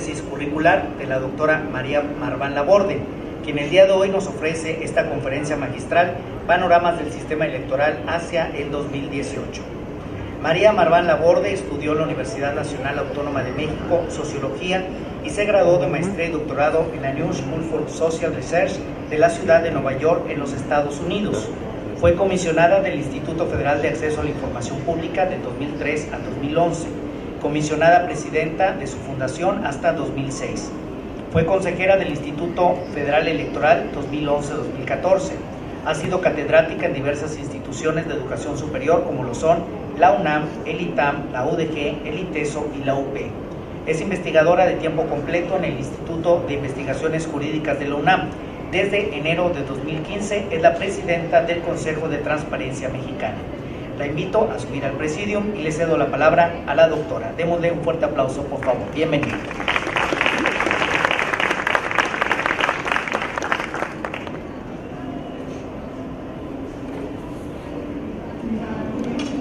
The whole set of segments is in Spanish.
síntesis curricular de la doctora María Marván Laborde, quien el día de hoy nos ofrece esta conferencia magistral, Panoramas del Sistema Electoral hacia el 2018. María Marván Laborde estudió en la Universidad Nacional Autónoma de México Sociología y se graduó de maestría y doctorado en la New School for Social Research de la ciudad de Nueva York, en los Estados Unidos. Fue comisionada del Instituto Federal de Acceso a la Información Pública de 2003 a 2011, comisionada presidenta de su fundación hasta 2006. Fue consejera del Instituto Federal Electoral 2011-2014. Ha sido catedrática en diversas instituciones de educación superior como lo son la UNAM, el ITAM, la UDG, el ITESO y la UP. Es investigadora de tiempo completo en el Instituto de Investigaciones Jurídicas de la UNAM. Desde enero de 2015 es la presidenta del Consejo de Transparencia Mexicana. La invito a subir al presidium y le cedo la palabra a la doctora. Démosle un fuerte aplauso, por favor. Bienvenida.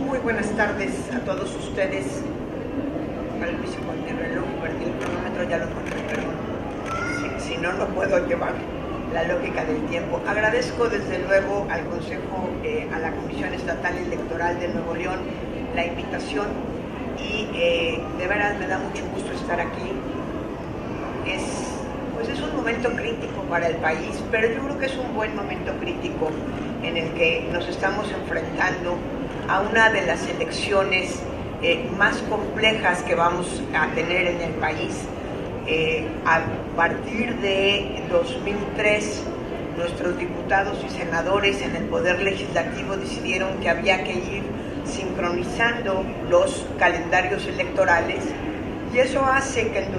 Muy buenas tardes a todos ustedes. Permiso con el reloj, perdí el cronómetro, ya lo encontré, perdón. Si no, no puedo llevar la lógica del tiempo. Agradezco desde luego al Consejo, a la Comisión Estatal Electoral de Nuevo León la invitación y de veras me da mucho gusto estar aquí. Es un momento crítico para el país, pero yo creo que es un buen momento crítico en el que nos estamos enfrentando a una de las elecciones más complejas que vamos a tener en el país. A partir de 2003, nuestros diputados y senadores en el Poder Legislativo decidieron que había que ir sincronizando los calendarios electorales y eso hace que en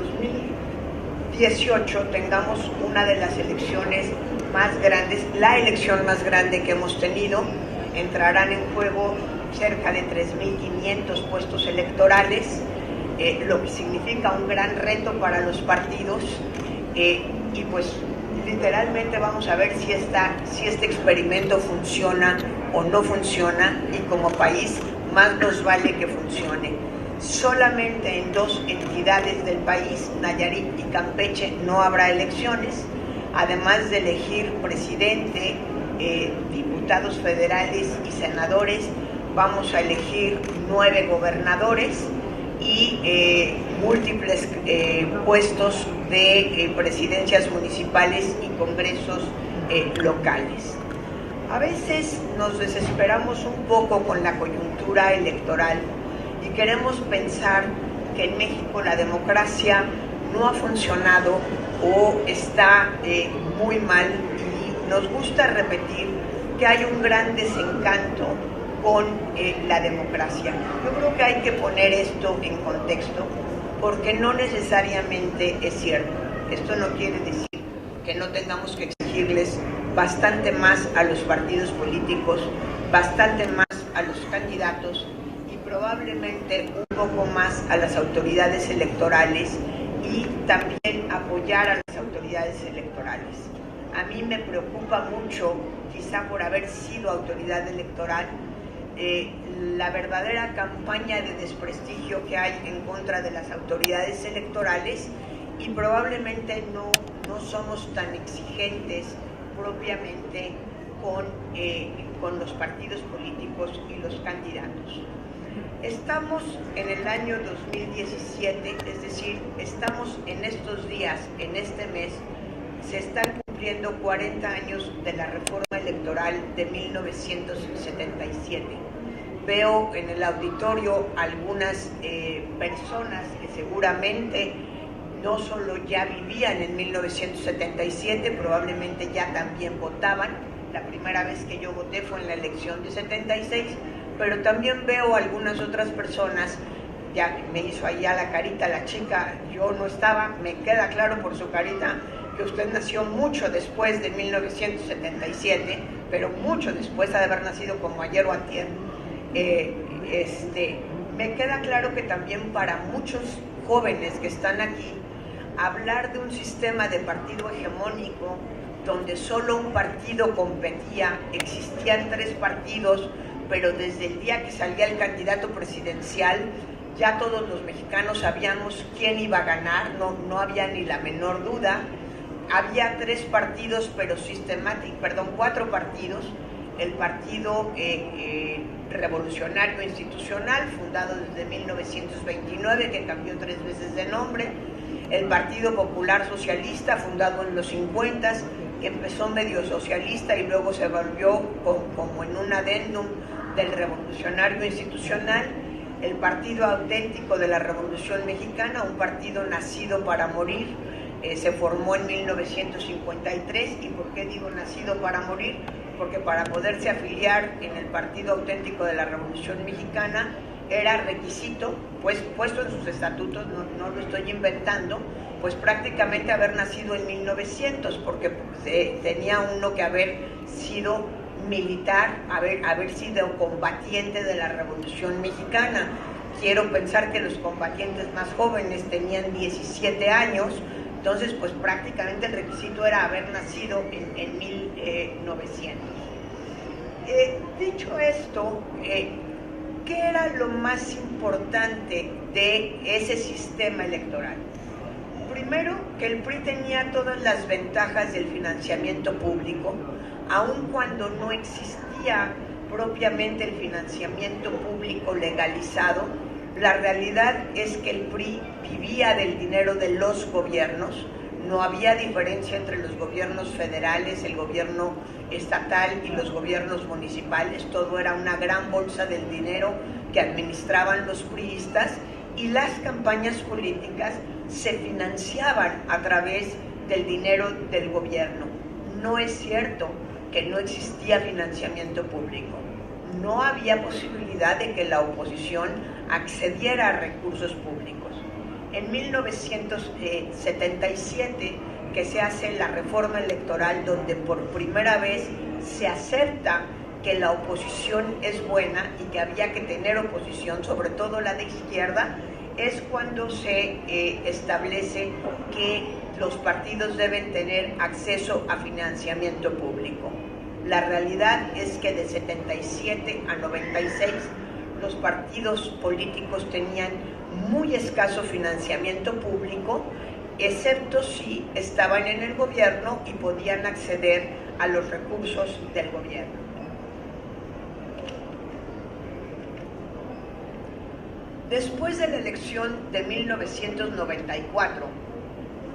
2018 tengamos una de las elecciones más grandes, la elección más grande que hemos tenido. Entrarán en juego cerca de 3.500 puestos electorales, lo que significa un gran reto para los partidos y pues literalmente vamos a ver si este experimento funciona o no funciona y como país más nos vale que funcione. Solamente en 2 entidades del país, Nayarit y Campeche, no habrá elecciones, además de elegir presidente, diputados federales y senadores, vamos a elegir 9 gobernadores y múltiples puestos de presidencias municipales y congresos locales. A veces nos desesperamos un poco con la coyuntura electoral y queremos pensar que en México la democracia no ha funcionado o está muy mal y nos gusta repetir que hay un gran desencanto con la democracia. Yo creo que hay que poner esto en contexto porque no necesariamente es cierto. Esto no quiere decir que no tengamos que exigirles bastante más a los partidos políticos, bastante más a los candidatos y probablemente un poco más a las autoridades electorales y también apoyar a las autoridades electorales. A mí me preocupa mucho, quizá por haber sido autoridad electoral, la verdadera campaña de desprestigio que hay en contra de las autoridades electorales y probablemente no somos tan exigentes propiamente con los partidos políticos y los candidatos. Estamos en el año 2017, es decir, estamos en estos días, en este mes, se están cumpliendo 40 años de la reforma electoral de 1977. Veo en el auditorio algunas personas que seguramente no solo ya vivían en 1977, probablemente ya también votaban. La primera vez que yo voté fue en la elección de 76, pero también veo algunas otras personas, ya me hizo allá la carita la chica, yo no estaba, me queda claro por su carita que usted nació mucho después de 1977, pero mucho después de haber nacido como ayer o antier. Me queda claro que también para muchos jóvenes que están aquí, hablar de un sistema de partido hegemónico donde solo un partido competía, existían 3 partidos, pero desde el día que salía el candidato presidencial ya todos los mexicanos sabíamos quién iba a ganar, no había ni la menor duda. Había cuatro partidos. El Partido Revolucionario Institucional, fundado desde 1929, que cambió 3 veces de nombre. El Partido Popular Socialista, fundado en los 50, que empezó medio socialista y luego se volvió como en un adendum del Revolucionario Institucional. El Partido Auténtico de la Revolución Mexicana, un partido nacido para morir, se formó en 1953. ¿Y por qué digo nacido para morir? Porque para poderse afiliar en el Partido Auténtico de la Revolución Mexicana era requisito, pues puesto en sus estatutos, no lo estoy inventando, pues prácticamente haber nacido en 1900, porque tenía uno que haber sido militar, haber sido combatiente de la Revolución Mexicana. Quiero pensar que los combatientes más jóvenes tenían 17 años, entonces pues prácticamente el requisito era haber nacido en 1900. Dicho esto, ¿qué era lo más importante de ese sistema electoral? Primero, que el PRI tenía todas las ventajas del financiamiento público, aun cuando no existía propiamente el financiamiento público legalizado. La realidad es que el PRI vivía del dinero de los gobiernos, no había diferencia entre los gobiernos federales, el gobierno estatal y los gobiernos municipales, todo era una gran bolsa del dinero que administraban los priistas, y las campañas políticas se financiaban a través del dinero del gobierno. No es cierto que no existía financiamiento público, no había posibilidad de que la oposición accediera a recursos públicos. En 1977, que se hace la reforma electoral, donde por primera vez se acepta que la oposición es buena y que había que tener oposición, sobre todo la de izquierda, es cuando se establece que los partidos deben tener acceso a financiamiento público. La realidad es que de 77 a 96 los partidos políticos tenían muy escaso financiamiento público, excepto si estaban en el gobierno y podían acceder a los recursos del gobierno. Después de la elección de 1994,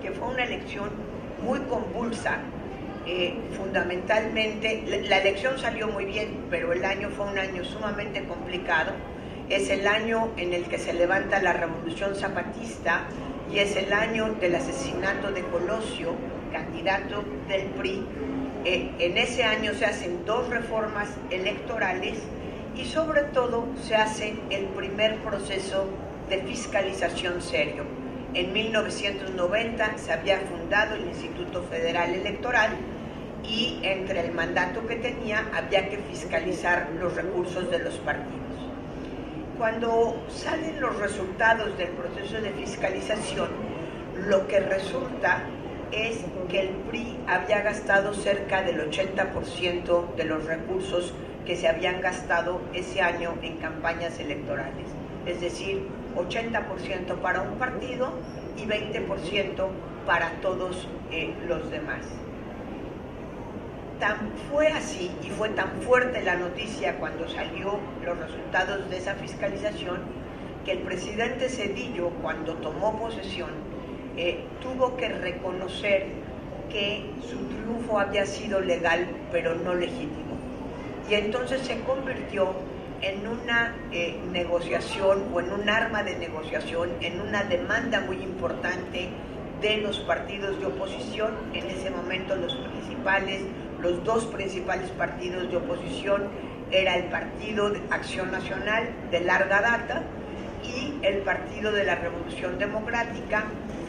que fue una elección muy convulsa, fundamentalmente, la elección salió muy bien, pero el año fue un año sumamente complicado. Es el año en el que se levanta la Revolución Zapatista y es el año del asesinato de Colosio, candidato del PRI. En ese año se hacen 2 reformas electorales y sobre todo se hace el primer proceso de fiscalización serio. En 1990 se había fundado el Instituto Federal Electoral y entre el mandato que tenía había que fiscalizar los recursos de los partidos. Cuando salen los resultados del proceso de fiscalización, lo que resulta es que el PRI había gastado cerca del 80% de los recursos que se habían gastado ese año en campañas electorales. Es decir, 80% para un partido y 20% para todos los demás. Fue así y fue tan fuerte la noticia cuando salió los resultados de esa fiscalización que el presidente Zedillo, cuando tomó posesión, tuvo que reconocer que su triunfo había sido legal pero no legítimo. Y entonces se convirtió en una negociación o en un arma de negociación, en una demanda muy importante de los partidos de oposición. En ese momento los 2 principales partidos de oposición era el Partido de Acción Nacional de larga data y el Partido de la Revolución Democrática,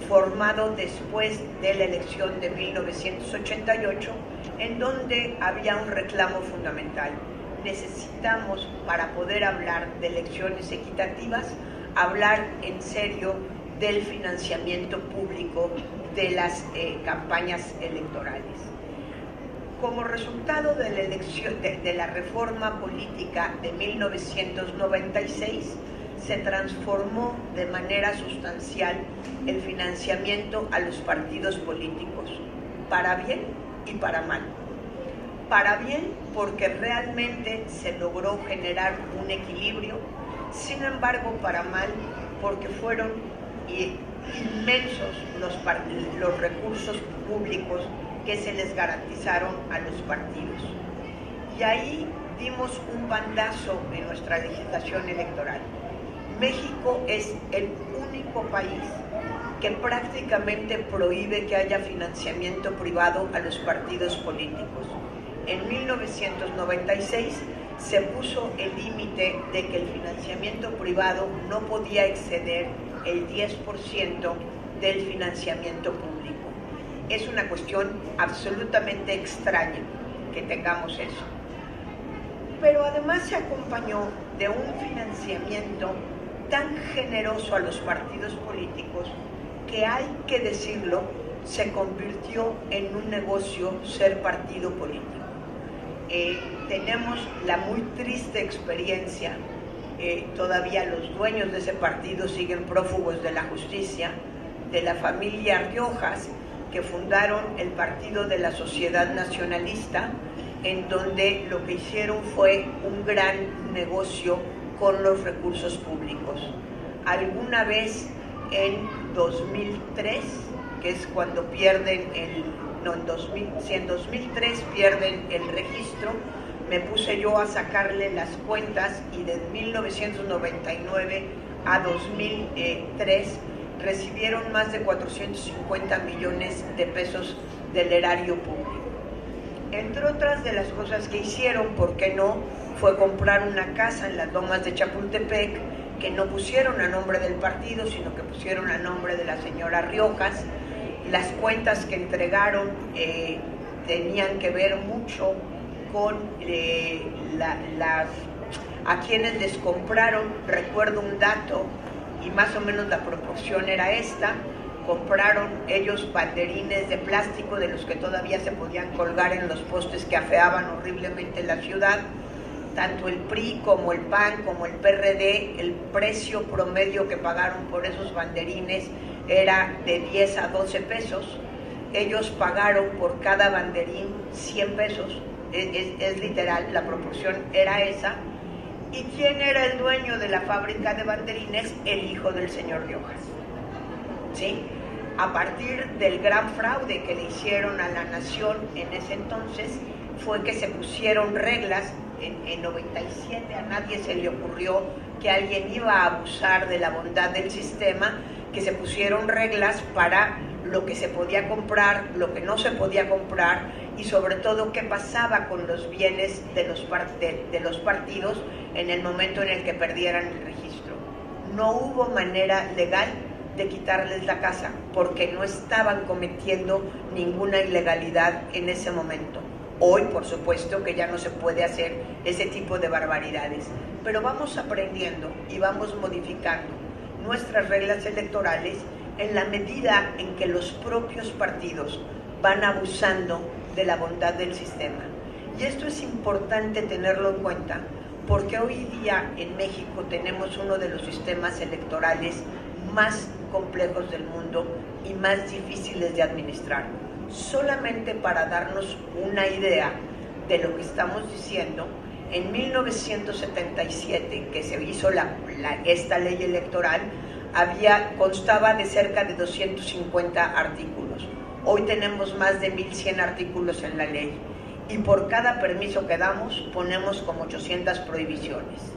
formado después de la elección de 1988, en donde había un reclamo fundamental. Necesitamos, para poder hablar de elecciones equitativas, hablar en serio del financiamiento público de las campañas electorales. Como resultado de la reforma política de 1996, se transformó de manera sustancial el financiamiento a los partidos políticos, para bien y para mal. Para bien porque realmente se logró generar un equilibrio, sin embargo para mal porque fueron inmensos los recursos públicos que se les garantizaron a los partidos. Y ahí dimos un bandazo en nuestra legislación electoral. México es el único país que prácticamente prohíbe que haya financiamiento privado a los partidos políticos. En 1996 se puso el límite de que el financiamiento privado no podía exceder el 10% del financiamiento público. Es una cuestión absolutamente extraña que tengamos eso. Pero además se acompañó de un financiamiento tan generoso a los partidos políticos que, hay que decirlo, se convirtió en un negocio ser partido político. Tenemos la muy triste experiencia, todavía los dueños de ese partido siguen prófugos de la justicia, de la familia Riojas, que fundaron el Partido de la Sociedad Nacionalista, en donde lo que hicieron fue un gran negocio con los recursos públicos. Alguna vez en 2003, que es cuando pierden en 2003 pierden el registro, me puse yo a sacarle las cuentas y de 1999 a 2003 recibieron más de 450 millones de pesos del erario público. Entre otras de las cosas que hicieron, ¿por qué no?, fue comprar una casa en las Lomas de Chapultepec, que no pusieron a nombre del partido, sino que pusieron a nombre de la señora Riojas. Las cuentas que entregaron tenían que ver mucho con a quienes les compraron. Recuerdo un dato, y más o menos la proporción era esta: compraron ellos banderines de plástico de los que todavía se podían colgar en los postes que afeaban horriblemente la ciudad. Tanto el PRI como el PAN como el PRD, el precio promedio que pagaron por esos banderines era de 10 a 12 pesos. Ellos pagaron por cada banderín 100 pesos, es literal, la proporción era esa. ¿Y quién era el dueño de la fábrica de banderines? El hijo del señor Riojas. ¿Sí? A partir del gran fraude que le hicieron a la nación en ese entonces, fue que se pusieron reglas. En 97 a nadie se le ocurrió que alguien iba a abusar de la bondad del sistema, que se pusieron reglas para lo que se podía comprar, lo que no se podía comprar, y sobre todo qué pasaba con los bienes de los partidos en el momento en el que perdieran el registro. No hubo manera legal de quitarles la casa, porque no estaban cometiendo ninguna ilegalidad en ese momento. Hoy, por supuesto, que ya no se puede hacer ese tipo de barbaridades, pero vamos aprendiendo y vamos modificando nuestras reglas electorales en la medida en que los propios partidos van abusando de la bondad del sistema. Y esto es importante tenerlo en cuenta, porque hoy día en México tenemos uno de los sistemas electorales más complejos del mundo y más difíciles de administrar. Solamente para darnos una idea de lo que estamos diciendo, en 1977, que se hizo esta ley electoral, constaba de cerca de 250 artículos. Hoy tenemos más de 1,100 artículos en la ley, y por cada permiso que damos ponemos como 800 prohibiciones.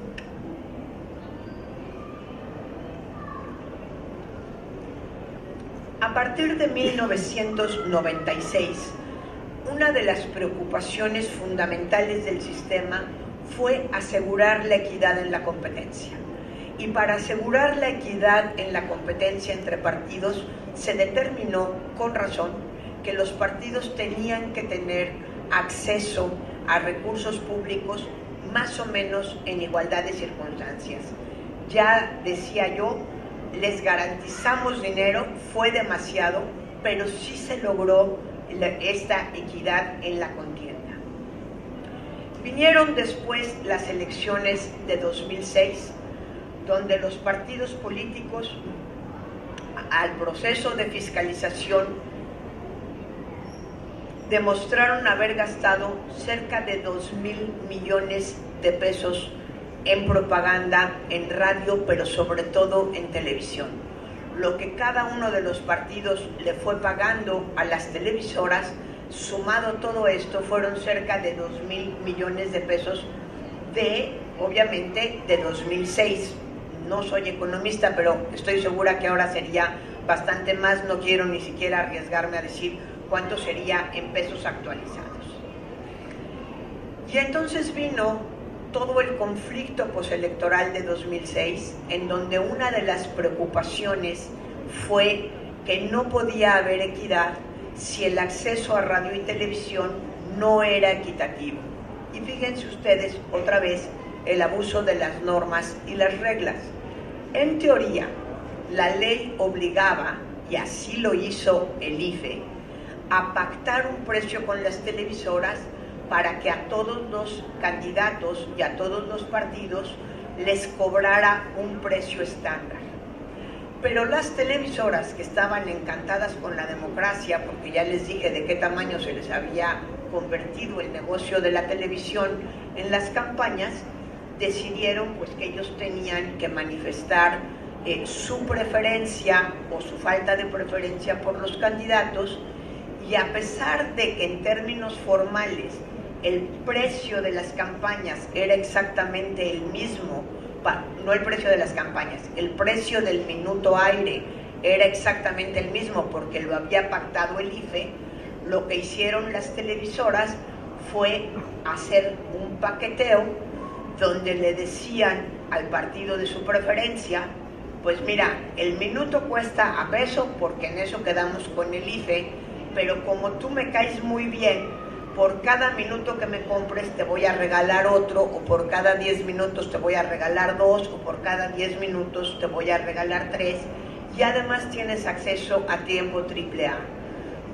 A partir de 1996, una de las preocupaciones fundamentales del sistema fue asegurar la equidad en la competencia. Y para asegurar la equidad en la competencia entre partidos, se determinó, con razón, que los partidos tenían que tener acceso a recursos públicos más o menos en igualdad de circunstancias. Ya decía yo, les garantizamos dinero, fue demasiado, pero sí se logró esta equidad en la contienda. Vinieron después las elecciones de 2006, donde los partidos políticos al proceso de fiscalización demostraron haber gastado cerca de 2.000 millones de pesos en propaganda, en radio, pero sobre todo en televisión. Lo que cada uno de los partidos le fue pagando a las televisoras, sumado todo esto, fueron cerca de 2.000 millones de pesos obviamente, de 2006. No soy economista, pero estoy segura que ahora sería bastante más. No quiero ni siquiera arriesgarme a decir cuánto sería en pesos actualizados. Y entonces vino todo el conflicto postelectoral de 2006, en donde una de las preocupaciones fue que no podía haber equidad si el acceso a radio y televisión no era equitativo. Y fíjense ustedes, otra vez, el abuso de las normas y las reglas. En teoría, la ley obligaba, y así lo hizo el IFE, a pactar un precio con las televisoras para que a todos los candidatos y a todos los partidos les cobrara un precio estándar. Pero las televisoras, que estaban encantadas con la democracia, porque ya les dije de qué tamaño se les había convertido el negocio de la televisión en las campañas, decidieron pues que ellos tenían que manifestar su preferencia o su falta de preferencia por los candidatos, y a pesar de que en términos formales el precio de las campañas era exactamente el mismo, no el precio de las campañas, el precio del minuto aire era exactamente el mismo porque lo había pactado el IFE, lo que hicieron las televisoras fue hacer un paqueteo donde le decían al partido de su preferencia, pues mira, el minuto cuesta a peso porque en eso quedamos con el IFE, pero como tú me caes muy bien, por cada minuto que me compres te voy a regalar otro, o por cada 10 minutos te voy a regalar 2, o por cada 10 minutos te voy a regalar 3, y además tienes acceso a tiempo AAA.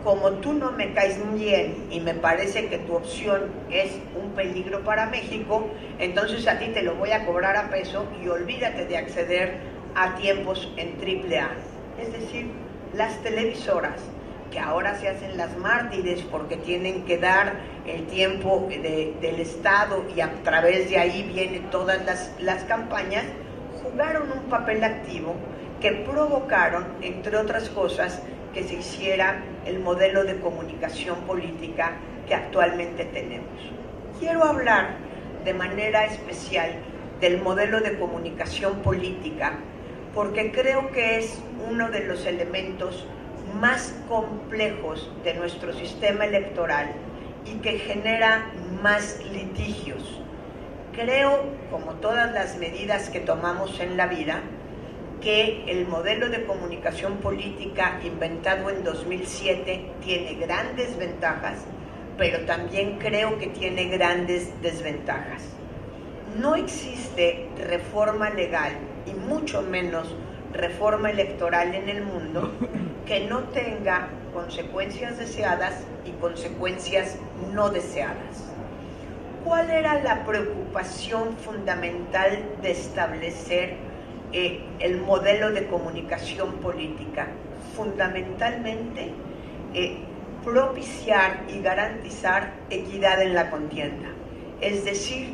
Como tú no me caes bien y me parece que tu opción es un peligro para México, entonces a ti te lo voy a cobrar a peso y olvídate de acceder a tiempos en AAA. Es decir, las televisoras, que ahora se hacen las mártires porque tienen que dar el tiempo del Estado y a través de ahí vienen todas las campañas, jugaron un papel activo que provocaron, entre otras cosas, que se hiciera el modelo de comunicación política que actualmente tenemos. Quiero hablar de manera especial del modelo de comunicación política porque creo que es uno de los elementos más complejos de nuestro sistema electoral y que genera más litigios. Creo, como todas las medidas que tomamos en la vida, que el modelo de comunicación política inventado en 2007 tiene grandes ventajas, pero también creo que tiene grandes desventajas. No existe reforma legal y mucho menos reforma electoral en el mundo que no tenga consecuencias deseadas y consecuencias no deseadas. ¿Cuál era la preocupación fundamental de establecer el modelo de comunicación política? Fundamentalmente, propiciar y garantizar equidad en la contienda, es decir,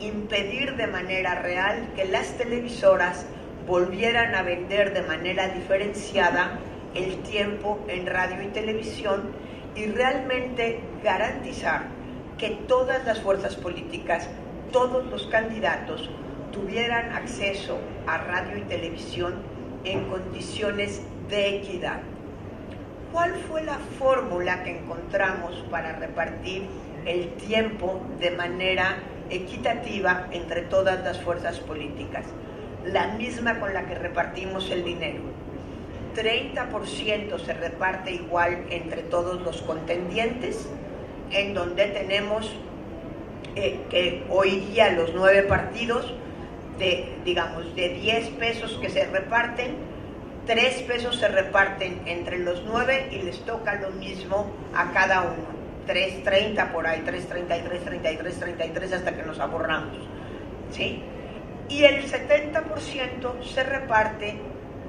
impedir de manera real que las televisoras volvieran a vender de manera diferenciada el tiempo en radio y televisión y realmente garantizar que todas las fuerzas políticas, todos los candidatos tuvieran acceso a radio y televisión en condiciones de equidad. ¿Cuál fue la fórmula que encontramos para repartir el tiempo de manera equitativa entre todas las fuerzas políticas? La misma con la que repartimos el dinero. 30% se reparte igual entre todos los contendientes, en donde tenemos que hoy día los 9 partidos, de 10 pesos que se reparten, 3 pesos se reparten entre los 9 y les toca lo mismo a cada uno. 3.30 por ahí, 3.33, 33, 33 hasta que nos aburramos, ¿sí? y el 70% se reparte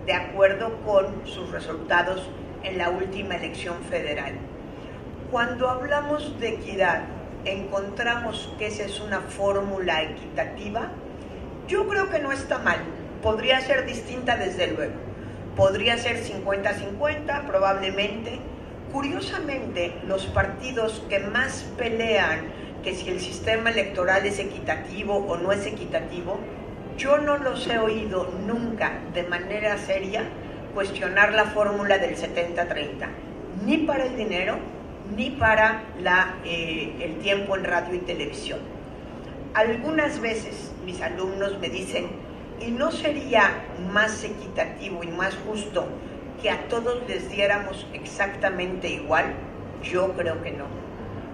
de acuerdo con sus resultados en la última elección federal. Cuando hablamos de equidad, encontramos que esa es una fórmula equitativa. Yo creo que no está mal, podría ser distinta desde luego, podría ser 50-50 probablemente. Curiosamente, los partidos que más pelean que si el sistema electoral es equitativo o no es equitativo, yo no los he oído nunca de manera seria cuestionar la fórmula del 70-30, ni para el dinero, ni para el tiempo en radio y televisión. Algunas veces mis alumnos me dicen, ¿y no sería más equitativo y más justo que a todos les diéramos exactamente igual? Yo creo que no,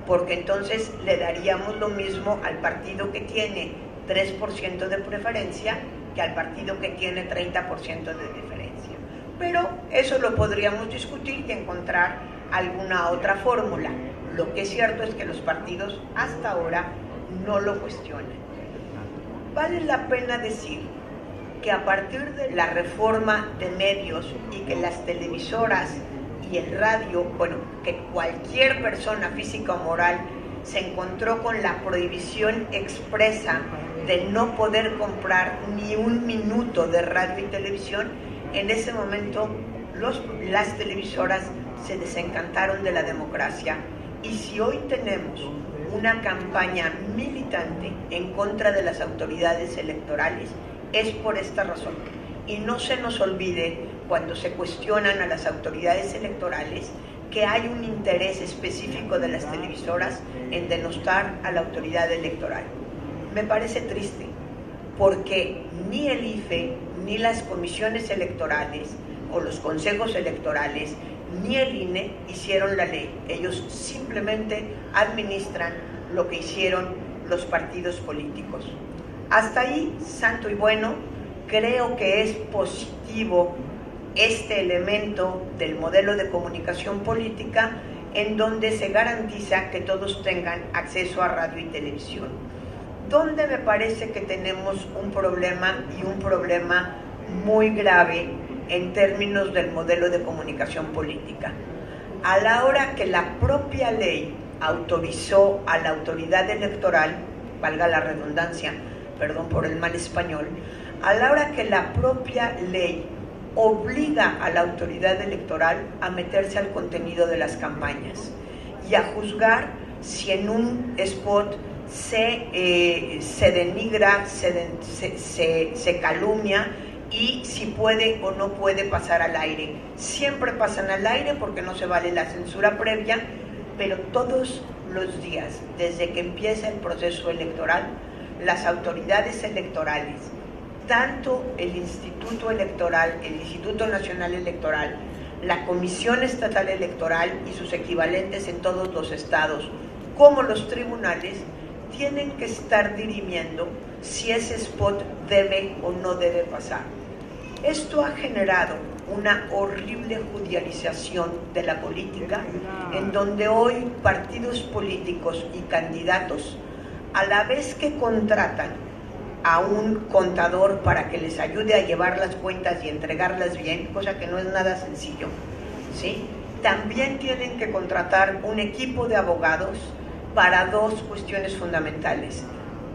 porque entonces le daríamos lo mismo al partido que tiene 3% de preferencia que al partido que tiene 30% de diferencia. Pero eso lo podríamos discutir y encontrar alguna otra fórmula. Lo que es cierto es que los partidos hasta ahora no lo cuestionan. Vale la pena decir que a partir de la reforma de medios y que las televisoras y el radio, bueno, que cualquier persona física o moral se encontró con la prohibición expresa de no poder comprar ni un minuto de radio y televisión, en ese momento las televisoras se desencantaron de la democracia. Y si hoy tenemos una campaña militante en contra de las autoridades electorales, es por esta razón. Y no se nos olvide, cuando se cuestionan a las autoridades electorales, que hay un interés específico de las televisoras en denostar a la autoridad electoral. Me parece triste, porque ni el IFE, ni las comisiones electorales, o los consejos electorales, ni el INE hicieron la ley. Ellos simplemente administran lo que hicieron los partidos políticos. Hasta ahí, santo y bueno. Creo que es positivo este elemento del modelo de comunicación política en donde se garantiza que todos tengan acceso a radio y televisión. Donde me parece que tenemos un problema, y un problema muy grave en términos del modelo de comunicación política. A la hora que la propia ley autorizó a la autoridad electoral, valga la redundancia, perdón por el mal español, a la hora que la propia ley obliga a la autoridad electoral a meterse al contenido de las campañas y a juzgar si en un spot se denigra, se calumnia, y si puede o no puede pasar al aire. Siempre pasan al aire porque no se vale la censura previa, pero todos los días, desde que empieza el proceso electoral, las autoridades electorales, tanto el Instituto Electoral, el Instituto Nacional Electoral, la Comisión Estatal Electoral y sus equivalentes en todos los estados, como los tribunales, tienen que estar dirimiendo si ese spot debe o no debe pasar. Esto ha generado una horrible judicialización de la política, en donde hoy partidos políticos y candidatos, a la vez que contratan a un contador para que les ayude a llevar las cuentas y entregarlas bien, cosa que no es nada sencillo, ¿sí? También tienen que contratar un equipo de abogados para dos cuestiones fundamentales: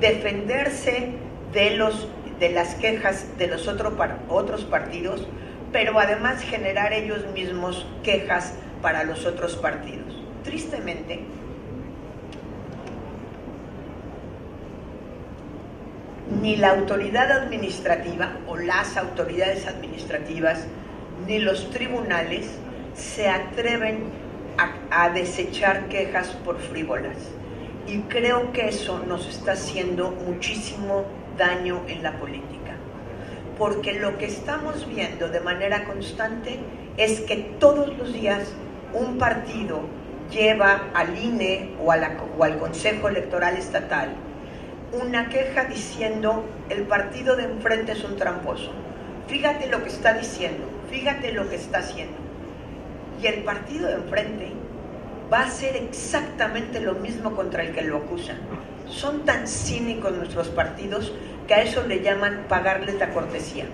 defenderse de las quejas de los otros partidos, pero además generar ellos mismos quejas para los otros partidos. Tristemente, ni la autoridad administrativa o las autoridades administrativas ni los tribunales se atreven a desechar quejas por frívolas, y creo que eso nos está haciendo muchísimo daño en la política, porque lo que estamos viendo de manera constante es que todos los días un partido lleva al INE o al Consejo Electoral Estatal una queja diciendo: el partido de enfrente es un tramposo, fíjate lo que está diciendo, fíjate lo que está haciendo. Y el partido de enfrente va a hacer exactamente lo mismo contra el que lo acusa. Son tan cínicos nuestros partidos que a eso le llaman pagarles la cortesía.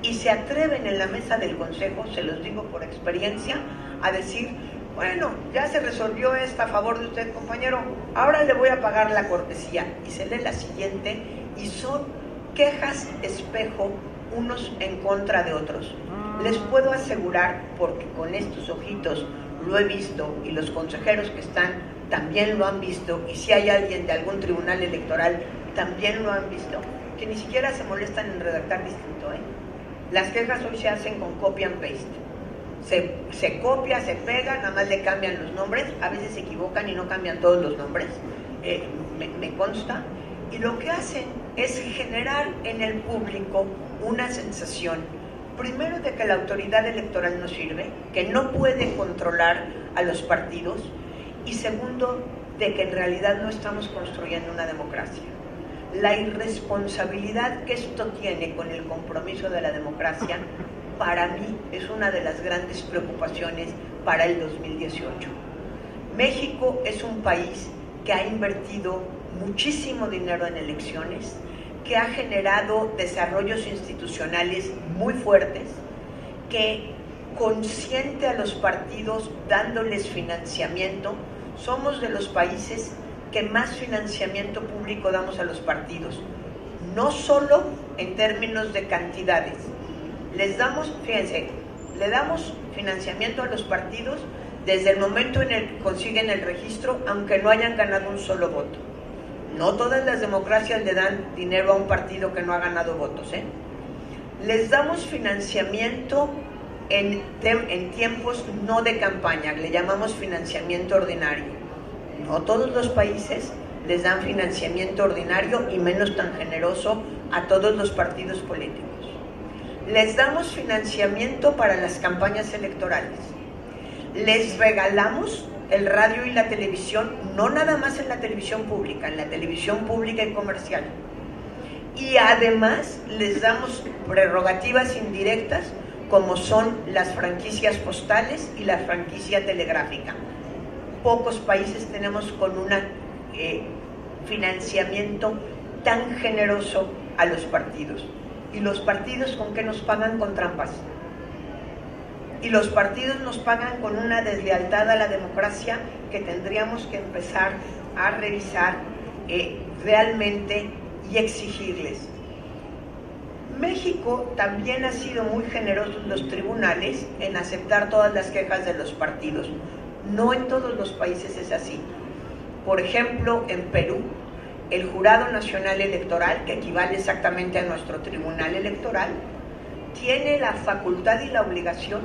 Y se atreven en la mesa del consejo, se los digo por experiencia, a decir, bueno, ya se resolvió esta a favor de usted, compañero, ahora le voy a pagar la cortesía. Y se lee la siguiente, y son quejas espejo unos en contra de otros. Les puedo asegurar, porque con estos ojitos lo he visto, y los consejeros que están también lo han visto, y si hay alguien de algún tribunal electoral también lo han visto, que ni siquiera se molestan en redactar distinto, ¿eh? Las quejas hoy se hacen con copy and paste. Se copia, se pega, nada más le cambian los nombres, a veces se equivocan y no cambian todos los nombres, me consta, y lo que hacen es generar en el público una sensación, primero, de que la autoridad electoral no sirve, que no puede controlar a los partidos, y segundo, de que en realidad no estamos construyendo una democracia. La irresponsabilidad que esto tiene con el compromiso de la democracia, para mí, es una de las grandes preocupaciones para el 2018. México es un país que ha invertido muchísimo dinero en elecciones, que ha generado desarrollos institucionales muy fuertes, que consiente a los partidos dándoles financiamiento. Somos de los países que más financiamiento público damos a los partidos, no solo en términos de cantidades. Les damos, fíjense, le damos financiamiento a los partidos desde el momento en el que consiguen el registro, aunque no hayan ganado un solo voto. No todas las democracias le dan dinero a un partido que no ha ganado votos, ¿eh? Les damos financiamiento en tiempos no de campaña, le llamamos financiamiento ordinario. No todos los países les dan financiamiento ordinario, y menos tan generoso a todos los partidos políticos. Les damos financiamiento para las campañas electorales. Les regalamos el radio y la televisión, no nada más en la televisión pública, en la televisión pública y comercial. Y además les damos prerrogativas indirectas, como son las franquicias postales y la franquicia telegráfica. Pocos países tenemos con un financiamiento tan generoso a los partidos. ¿Y los partidos con qué nos pagan? Con trampas. Y los partidos nos pagan con una deslealtad a la democracia que tendríamos que empezar a revisar realmente y exigirles. México también ha sido muy generoso en los tribunales en aceptar todas las quejas de los partidos. No en todos los países es así. Por ejemplo, en Perú, el Jurado Nacional Electoral, que equivale exactamente a nuestro Tribunal Electoral, tiene la facultad y la obligación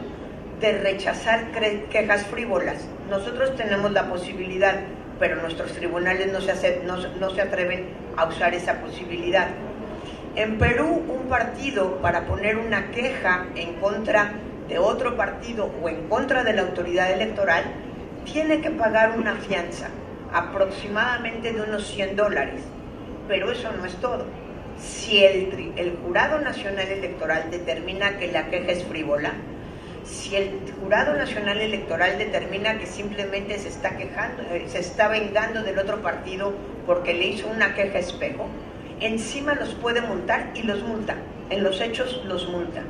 de rechazar quejas frívolas. Nosotros tenemos la posibilidad, pero nuestros tribunales no se atreven a usar esa posibilidad. En Perú, un partido, para poner una queja en contra de otro partido o en contra de la autoridad electoral, tiene que pagar una fianza, aproximadamente de unos $100, pero eso no es todo. Si el Jurado Nacional Electoral determina que la queja es frívola, si el Jurado Nacional Electoral determina que simplemente se está quejando, se está vengando del otro partido porque le hizo una queja espejo, encima los puede multar, y los multa, en los hechos los multa.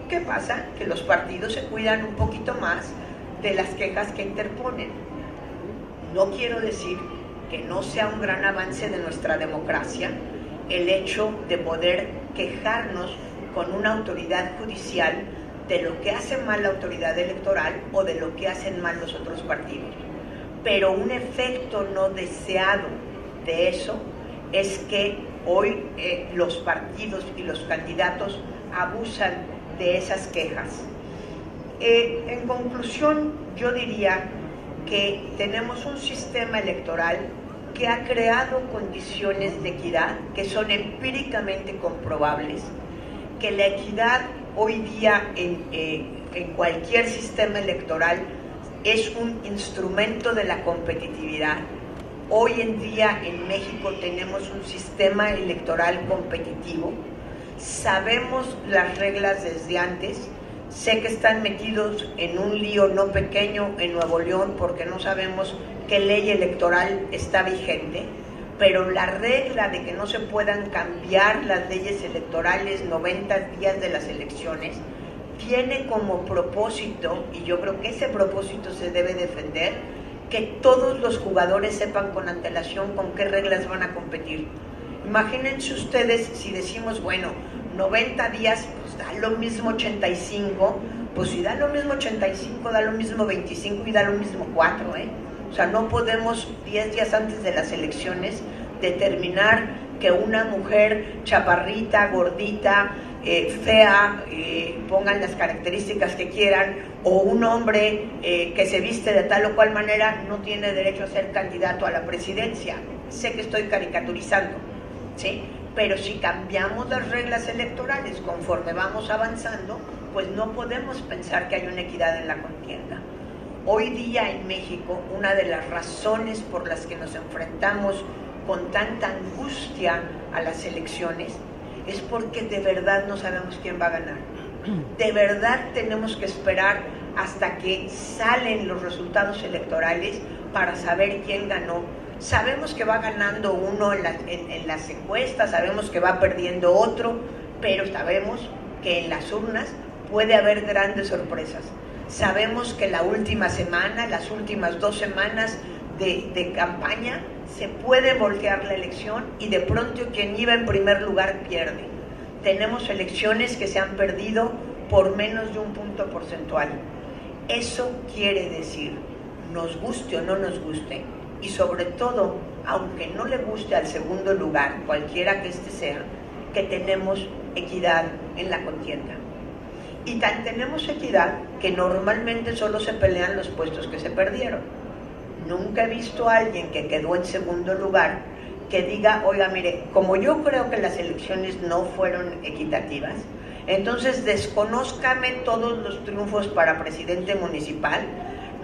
¿Qué pasa? Que los partidos se cuidan un poquito más de las quejas que interponen. No quiero decir que no sea un gran avance de nuestra democracia el hecho de poder quejarnos con una autoridad judicial de lo que hace mal la autoridad electoral o de lo que hacen mal los otros partidos. Pero un efecto no deseado de eso es que hoy los partidos y los candidatos abusan de esas quejas. En conclusión, yo diría que tenemos un sistema electoral que ha creado condiciones de equidad que son empíricamente comprobables, que la equidad hoy día en cualquier sistema electoral es un instrumento de la competitividad. Hoy en día en México tenemos un sistema electoral competitivo, sabemos las reglas desde antes. Sé que están metidos en un lío no pequeño en Nuevo León porque no sabemos qué ley electoral está vigente, pero la regla de que no se puedan cambiar las leyes electorales 90 días de las elecciones tiene como propósito, y yo creo que ese propósito se debe defender, que todos los jugadores sepan con antelación con qué reglas van a competir. Imagínense ustedes si decimos, bueno, 90 días, pues da lo mismo 85, pues si da lo mismo 85, da lo mismo 25 y da lo mismo 4, ¿eh? O sea, no podemos 10 días antes de las elecciones determinar que una mujer chaparrita, gordita, fea, pongan las características que quieran, o un hombre que se viste de tal o cual manera no tiene derecho a ser candidato a la presidencia. Sé que estoy caricaturizando, ¿sí? Pero si cambiamos las reglas electorales conforme vamos avanzando, pues no podemos pensar que hay una equidad en la contienda. Hoy día en México, una de las razones por las que nos enfrentamos con tanta angustia a las elecciones es porque de verdad no sabemos quién va a ganar. De verdad tenemos que esperar hasta que salen los resultados electorales para saber quién ganó. Sabemos que va ganando uno en las encuestas, sabemos que va perdiendo otro, pero sabemos que en las urnas puede haber grandes sorpresas. Sabemos que la última semana, las últimas 2 semanas de campaña, se puede voltear la elección y de pronto quien iba en primer lugar pierde. Tenemos elecciones que se han perdido por menos de un punto porcentual. Eso quiere decir, nos guste o no nos guste, y sobre todo, aunque no le guste al segundo lugar, cualquiera que este sea, que tenemos equidad en la contienda. Y tan tenemos equidad que normalmente solo se pelean los puestos que se perdieron. Nunca he visto a alguien que quedó en segundo lugar que diga, oiga, mire, como yo creo que las elecciones no fueron equitativas, entonces desconózcame todos los triunfos para presidente municipal,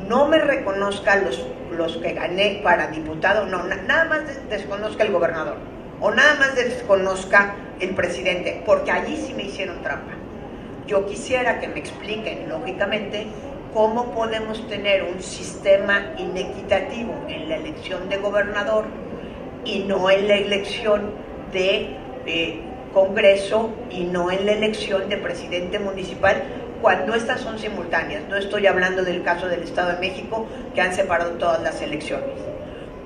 no me reconozca los que gané para diputado, no, nada más desconozca el gobernador, o nada más desconozca el presidente, porque allí sí me hicieron trampa. Yo quisiera que me expliquen, lógicamente, cómo podemos tener un sistema inequitativo en la elección de gobernador y no en la elección de Congreso y no en la elección de presidente municipal, cuando estas son simultáneas. No estoy hablando del caso del Estado de México, que han separado todas las elecciones.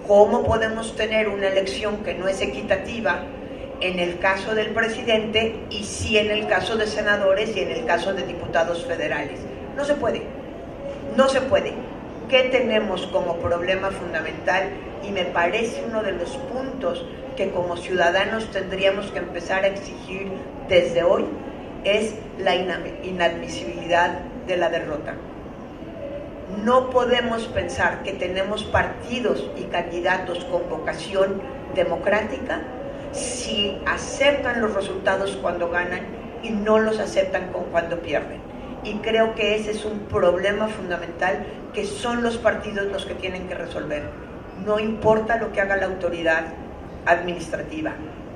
¿Cómo podemos tener una elección que no es equitativa en el caso del presidente y sí en el caso de senadores y en el caso de diputados federales? No se puede, no se puede. ¿Qué tenemos como problema fundamental? Y me parece uno de los puntos que como ciudadanos tendríamos que empezar a exigir desde hoy, es la inadmisibilidad de la derrota. No podemos pensar que tenemos partidos y candidatos con vocación democrática si aceptan los resultados cuando ganan y no los aceptan cuando pierden. Y creo que ese es un problema fundamental que son los partidos los que tienen que resolver. No importa lo que haga la autoridad administrativa,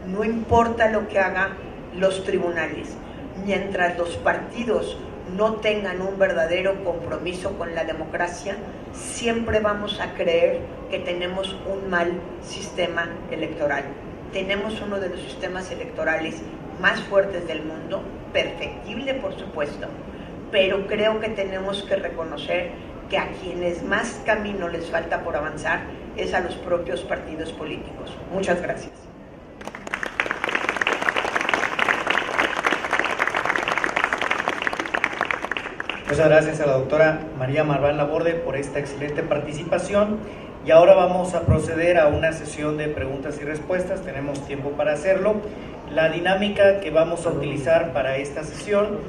no importa lo que hagan los tribunales, mientras los partidos no tengan un verdadero compromiso con la democracia, siempre vamos a creer que tenemos un mal sistema electoral. Tenemos uno de los sistemas electorales más fuertes del mundo, perfectible por supuesto, pero creo que tenemos que reconocer que a quienes más camino les falta por avanzar es a los propios partidos políticos. Muchas gracias. Muchas gracias a la doctora María Marván Laborde por esta excelente participación. Y ahora vamos a proceder a una sesión de preguntas y respuestas. Tenemos tiempo para hacerlo. La dinámica que vamos a utilizar para esta sesión,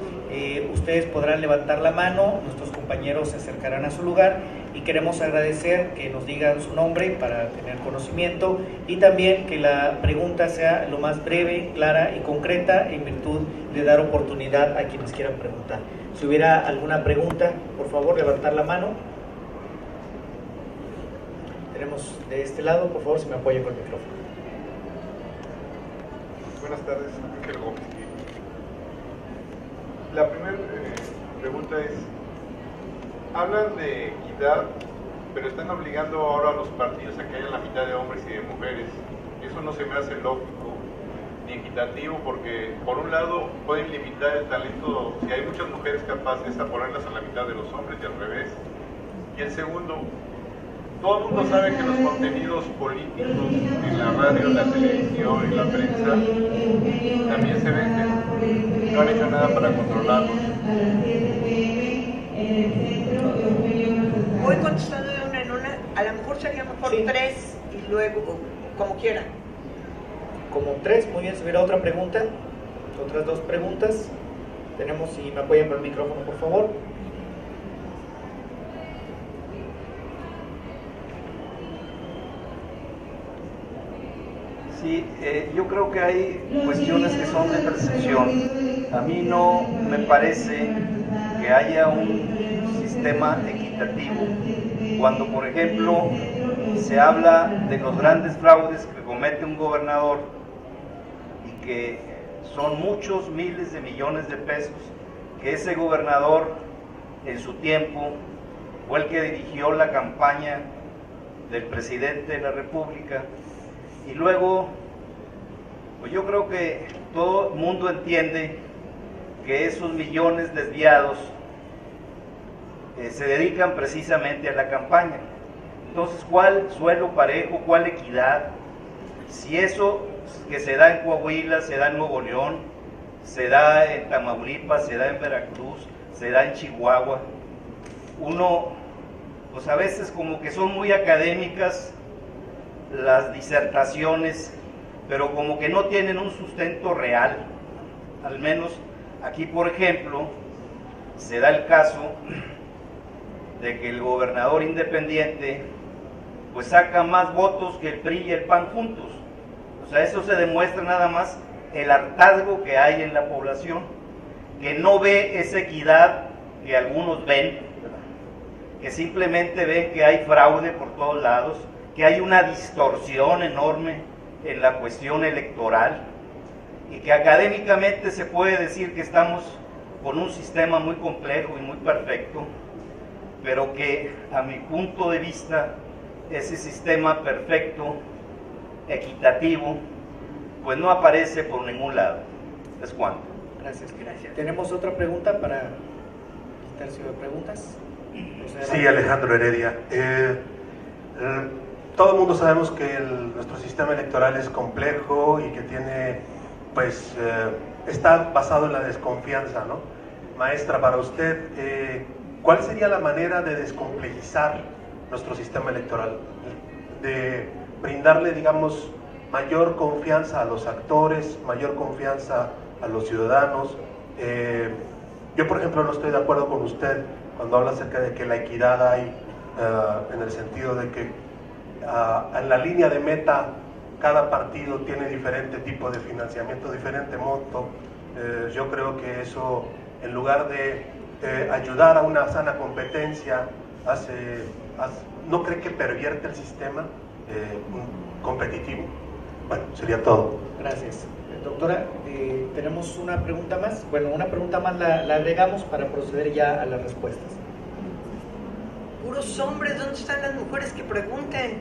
ustedes podrán levantar la mano, nuestros compañeros se acercarán a su lugar y queremos agradecer que nos digan su nombre para tener conocimiento y también que la pregunta sea lo más breve, clara y concreta en virtud de dar oportunidad a quienes quieran preguntar. Si hubiera alguna pregunta, por favor, levantar la mano. Tenemos de este lado, por favor, si me apoya con el micrófono. Buenas tardes, Ángel Gómez. La primera pregunta es, hablan de equidad, pero están obligando ahora a los partidos a que haya la mitad de hombres y de mujeres Eso no se me hace lógico ni equitativo, porque por un lado pueden limitar el talento, si hay muchas mujeres capaces, a ponerlas a la mitad de los hombres y al revés. Y el segundo, todo el mundo sabe que los contenidos políticos en la radio, en la televisión, en la prensa también se venden. No han hecho nada para controlarlos. Voy contestando de una en una. A lo mejor sería mejor Sí. 3 y luego, como quieran. Como 3, muy bien. Si hubiera otra pregunta, otras 2 preguntas. Tenemos, si me apoyan por el micrófono, por favor. Sí, yo creo que hay cuestiones que son de percepción. A mí no me parece que haya un sistema equitativo cuando, por ejemplo, se habla de los grandes fraudes que comete un gobernador y que son muchos miles de millones de pesos, que ese gobernador en su tiempo fue el que dirigió la campaña del presidente de la República. Y luego, pues yo creo que todo el mundo entiende que esos millones desviados se dedican precisamente a la campaña. Entonces, ¿cuál suelo parejo, cuál equidad? Si eso que se da en Coahuila, se da en Nuevo León, se da en Tamaulipas, se da en Veracruz, se da en Chihuahua, uno, pues a veces como que son muy académicas las disertaciones, pero como que no tienen un sustento real. Al menos aquí, por ejemplo, se da el caso de que el gobernador independiente pues saca más votos que el PRI y el PAN juntos. O sea, eso se demuestra nada más el hartazgo que hay en la población, que no ve esa equidad que algunos ven, que simplemente ven que hay fraude por todos lados, que hay una distorsión enorme en la cuestión electoral y que académicamente se puede decir que estamos con un sistema muy complejo y muy perfecto, pero que a mi punto de vista ese sistema perfecto, equitativo, pues no aparece por ningún lado. Es cuanto. Gracias. ¿Tenemos otra pregunta para el tercio de preguntas? Sí, Alejandro Heredia. Todo el mundo sabemos que nuestro sistema electoral es complejo y que tiene, pues, está basado en la desconfianza, ¿no? Maestra, para usted, ¿cuál sería la manera de descomplejizar nuestro sistema electoral? De brindarle, digamos, mayor confianza a los actores, mayor confianza a los ciudadanos. Yo, por ejemplo, no estoy de acuerdo con usted cuando habla acerca de que la equidad hay, en el sentido de que en la línea de meta cada partido tiene diferente tipo de financiamiento, diferente monto. Yo creo que eso, en lugar de ayudar a una sana competencia, ¿no cree que pervierte el sistema competitivo? Bueno, sería todo. Gracias. Doctora, tenemos una pregunta más. Bueno, una pregunta más la agregamos para proceder ya a las respuestas. Puros hombres, ¿dónde están las mujeres que pregunten?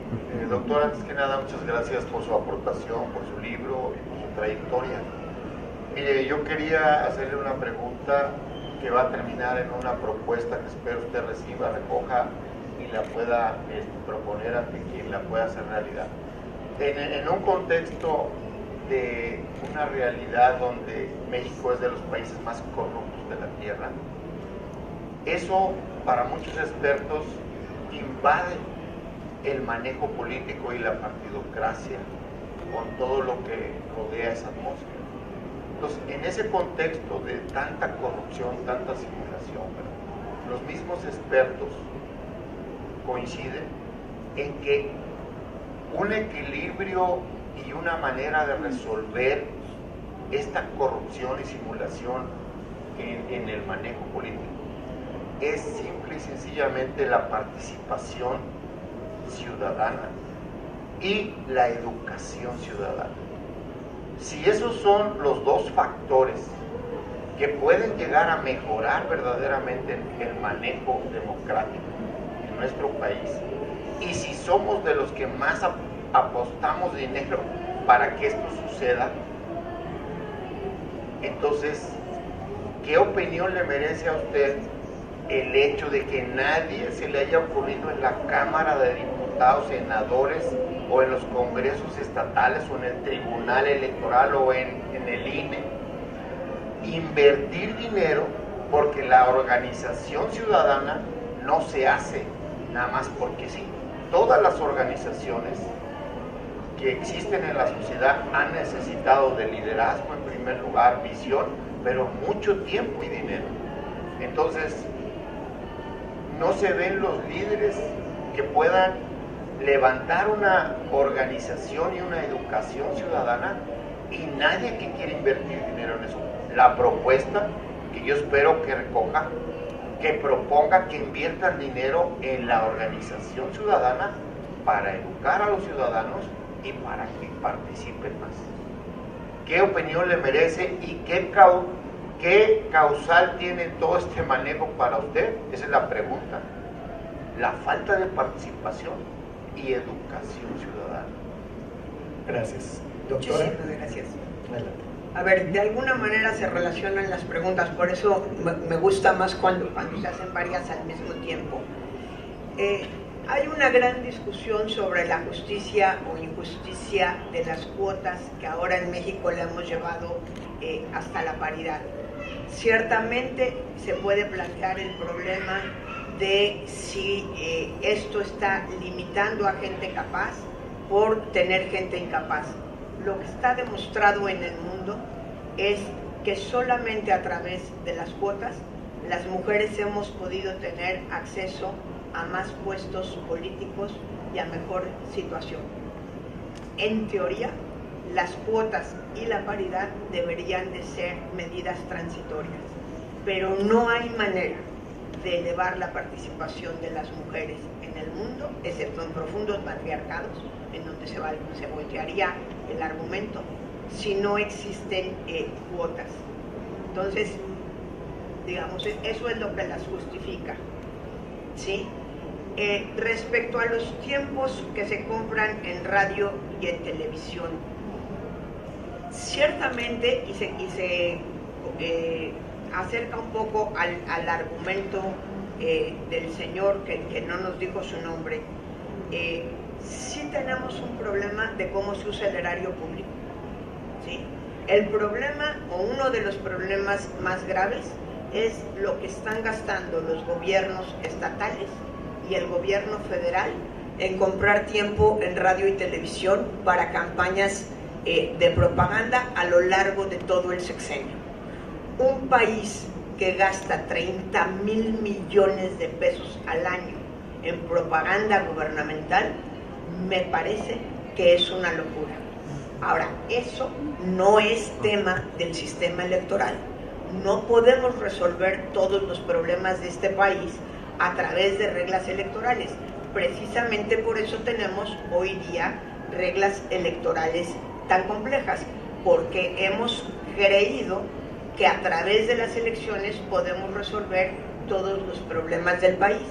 Doctor, antes que nada, muchas gracias por su aportación, por su libro y por su trayectoria. Mire, yo quería hacerle una pregunta que va a terminar en una propuesta que espero usted reciba, recoja y la pueda proponer ante quien la pueda hacer realidad. En un contexto de una realidad donde México es de los países más corruptos de la tierra, eso para muchos expertos invade el manejo político y la partidocracia con todo lo que rodea esa atmósfera. Entonces, en ese contexto de tanta corrupción, tanta simulación, los mismos expertos coinciden en que un equilibrio y una manera de resolver esta corrupción y simulación en el manejo político es simple y sencillamente la participación ciudadana y la educación ciudadana. Si esos son los dos factores que pueden llegar a mejorar verdaderamente el manejo democrático en nuestro país, y si somos de los que más apostamos dinero para que esto suceda. Entonces, ¿qué opinión le merece a usted el hecho de que nadie se le haya ocurrido en la Cámara de Diputados, senadores o en los congresos estatales o en el Tribunal Electoral o en el INE invertir dinero? Porque la organización ciudadana no se hace nada más porque sí. Todas las organizaciones que existen en la sociedad han necesitado de liderazgo en primer lugar, visión, pero mucho tiempo y dinero. Entonces, no se ven los líderes que puedan levantar una organización y una educación ciudadana, y nadie que quiere invertir dinero en eso. La propuesta que yo espero que recoja, que proponga que inviertan dinero en la organización ciudadana para educar a los ciudadanos y para que participen más. ¿Qué opinión le merece y qué causal tiene todo este manejo para usted? Esa es la pregunta. La falta de participación y educación ciudadana. Gracias. Doctora. Muchísimas gracias. Adelante. A ver, de alguna manera se relacionan las preguntas, por eso me gusta más cuando se hacen varias al mismo tiempo. Hay una gran discusión sobre la justicia o injusticia de las cuotas que ahora en México le hemos llevado hasta la paridad. Ciertamente se puede plantear el problema de si esto está limitando a gente capaz por tener gente incapaz. Lo que está demostrado en el mundo es que solamente a través de las cuotas las mujeres hemos podido tener acceso a más puestos políticos y a mejor situación. En teoría, las cuotas y la paridad deberían de ser medidas transitorias, pero no hay manera de elevar la participación de las mujeres en el mundo, excepto en profundos matriarcados, en donde se voltearía el argumento, si no existen cuotas. Entonces, digamos, eso es lo que las justifica, ¿sí? Respecto a los tiempos que se compran en radio y en televisión, ciertamente, y se acerca un poco al argumento del señor que no nos dijo su nombre, sí tenemos un problema de cómo se usa el erario público, ¿sí? El problema, o uno de los problemas más graves, es lo que están gastando los gobiernos estatales y el gobierno federal en comprar tiempo en radio y televisión para campañas de propaganda a lo largo de todo el sexenio. Un país que gasta 30,000 millones de pesos al año en propaganda gubernamental, me parece que es una locura. Ahora, eso no es tema del sistema electoral. No podemos resolver todos los problemas de este país a través de reglas electorales. Precisamente por eso tenemos hoy día reglas electorales tan complejas, porque hemos creído que a través de las elecciones podemos resolver todos los problemas del país.